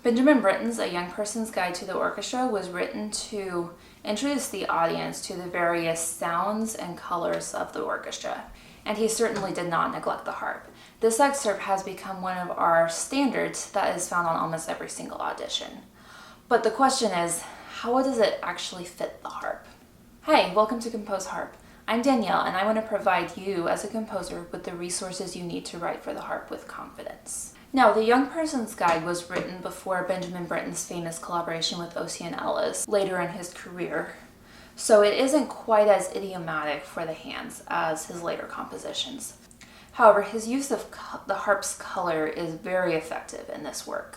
Benjamin Britten's A Young Person's Guide to the Orchestra was written to introduce the audience to the various sounds and colors of the orchestra, and he certainly did not neglect the harp. This excerpt has become one of our standards that is found on almost every single audition. But the question is, how does it actually fit the harp? Hi, welcome to Compose Harp. I'm Danielle, and I want to provide you, as a composer, with the resources you need to write for the harp with confidence. Now, The Young Person's Guide was written before Benjamin Britten's famous collaboration with Ocean Ellis later in his career, so it isn't quite as idiomatic for the hands as his later compositions. However, his use of the harp's color is very effective in this work.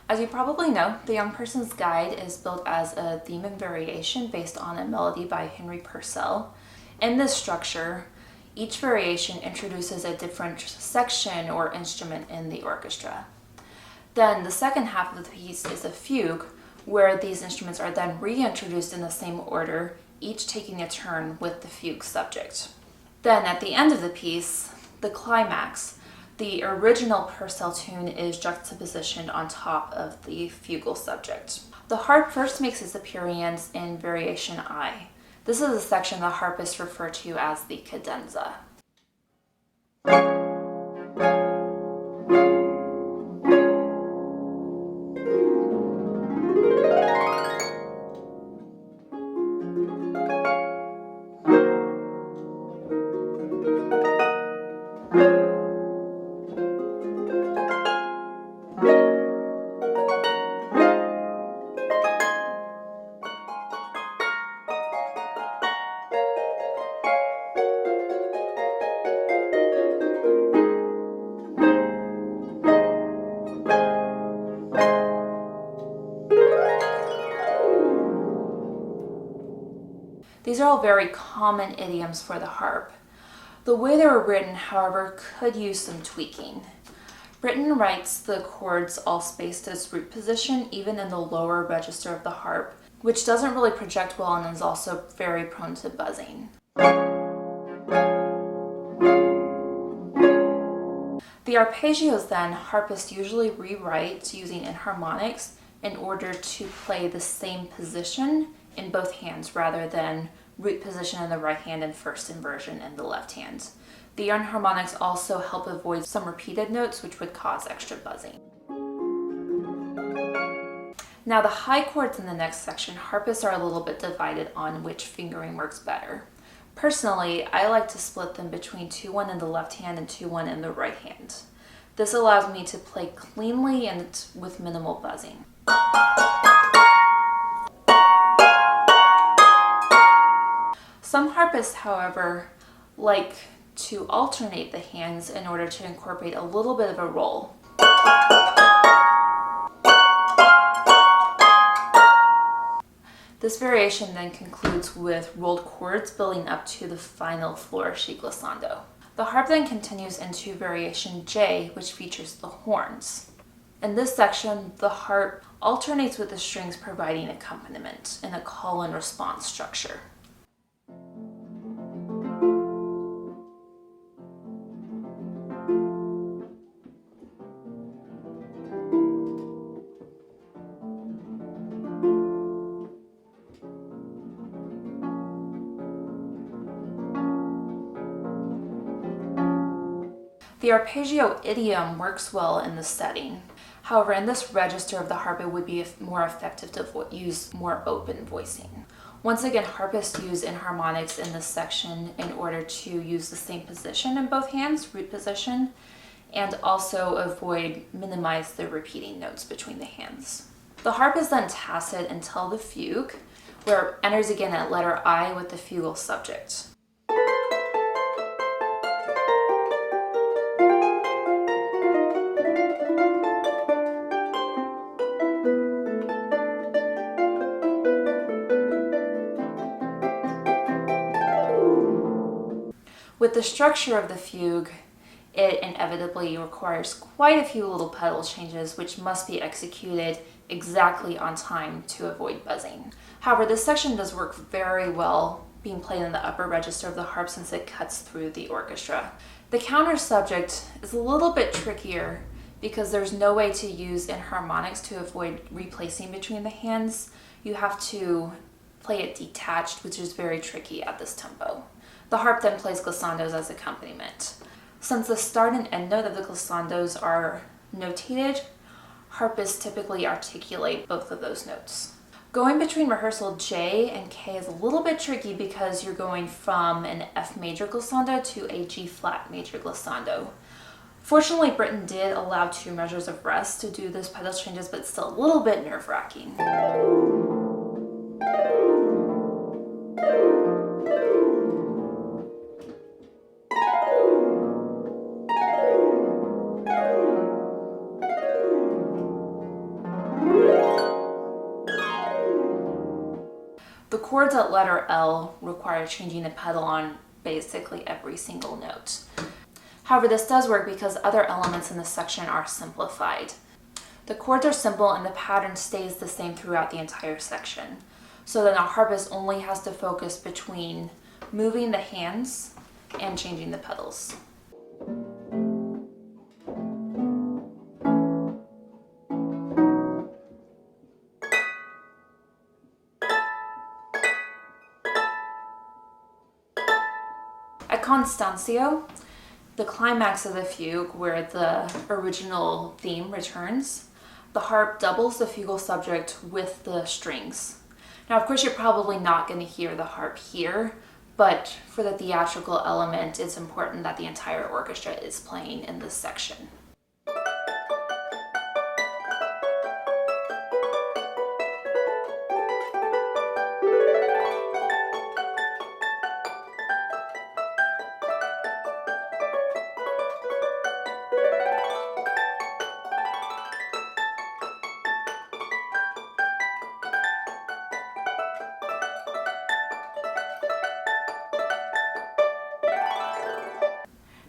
As you probably know, The Young Person's Guide is built as a theme and variation based on a melody by Henry Purcell. In this structure, each variation introduces a different section or instrument in the orchestra. Then the second half of the piece is a fugue, where these instruments are then reintroduced in the same order, each taking a turn with the fugue subject. Then at the end of the piece, the climax, the original Purcell tune is juxtapositioned on top of the fugal subject. The harp first makes its appearance in Variation I. This is a section the harpists refer to as the cadenza. These are all very common idioms for the harp. The way they were written, however, could use some tweaking. Britten writes the chords all spaced at its root position, even in the lower register of the harp, which doesn't really project well and is also very prone to buzzing. The arpeggios then, harpists usually rewrite using enharmonics in order to play the same position in both hands rather than root position in the right hand and first inversion in the left hand. The enharmonics also help avoid some repeated notes, which would cause extra buzzing. Now, the high chords in the next section, harpists are a little bit divided on which fingering works better. Personally, I like to split them between 2-1 in the left hand and 2-1 in the right hand. This allows me to play cleanly and with minimal buzzing. Some harpists, however, like to alternate the hands in order to incorporate a little bit of a roll. This variation then concludes with rolled chords building up to the final flourishy glissando. The harp then continues into Variation J, which features the horns. In this section, the harp alternates with the strings providing accompaniment in a call and response structure. The arpeggio idiom works well in this setting. However, in this register of the harp, it would be more effective to use more open voicing. Once again, harpists use enharmonics in this section in order to use the same position in both hands, root position, and also minimize the repeating notes between the hands. The harp is then tacit until the fugue, where it enters again at letter I with the fugal subject. With the structure of the fugue, it inevitably requires quite a few little pedal changes which must be executed exactly on time to avoid buzzing. However, this section does work very well being played in the upper register of the harp since it cuts through the orchestra. The counter subject is a little bit trickier because there's no way to use enharmonics to avoid replacing between the hands. You have to play it detached, which is very tricky at this tempo. The harp then plays glissandos as accompaniment. Since the start and end note of the glissandos are notated, harpists typically articulate both of those notes. Going between rehearsal J and K is a little bit tricky because you're going from an F major glissando to a G flat major glissando. Fortunately, Britten did allow 2 measures of rest to do those pedal changes, but still a little bit nerve-wracking. The chords at letter L require changing the pedal on basically every single note. However, this does work because other elements in this section are simplified. The chords are simple and the pattern stays the same throughout the entire section. So then a harpist only has to focus between moving the hands and changing the pedals. At Constancio, the climax of the fugue, where the original theme returns, the harp doubles the fugal subject with the strings. Now, of course, you're probably not going to hear the harp here, but for the theatrical element, it's important that the entire orchestra is playing in this section.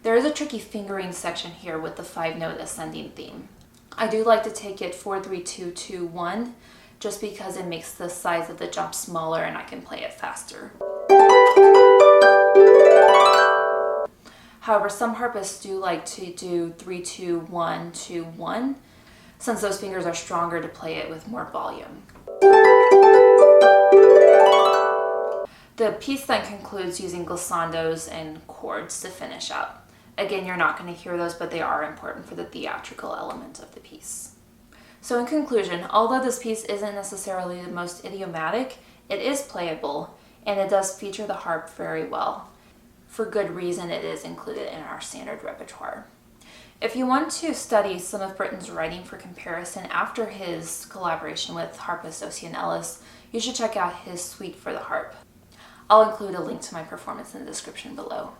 There is a tricky fingering section here with the 5-note ascending theme. I do like to take it 4-3-2-2-1 just because it makes the size of the jump smaller and I can play it faster. However, some harpists do like to do 3-2-1-2-1 since those fingers are stronger to play it with more volume. The piece then concludes using glissandos and chords to finish out. Again, you're not going to hear those, but they are important for the theatrical element of the piece. So in conclusion, although this piece isn't necessarily the most idiomatic, it is playable, and it does feature the harp very well. For good reason, it is included in our standard repertoire. If you want to study some of Britten's writing for comparison after his collaboration with harpist Ossian Ellis, you should check out his suite for the harp. I'll include a link to my performance in the description below.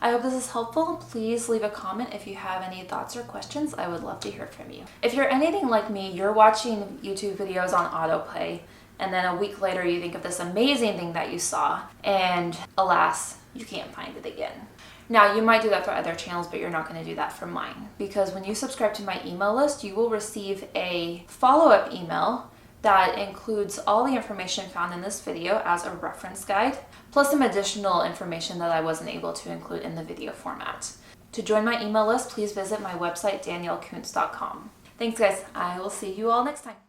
I hope this is helpful. Please leave a comment if you have any thoughts or questions. I would love to hear from you. If you're anything like me, you're watching YouTube videos on autoplay, and then a week later you think of this amazing thing that you saw, and alas, you can't find it again. Now, you might do that for other channels, but you're not going to do that for mine, because when you subscribe to my email list, you will receive a follow-up email that includes all the information found in this video as a reference guide, plus some additional information that I wasn't able to include in the video format. To join my email list, please visit my website, daniellekuntz.com. Thanks guys, I will see you all next time.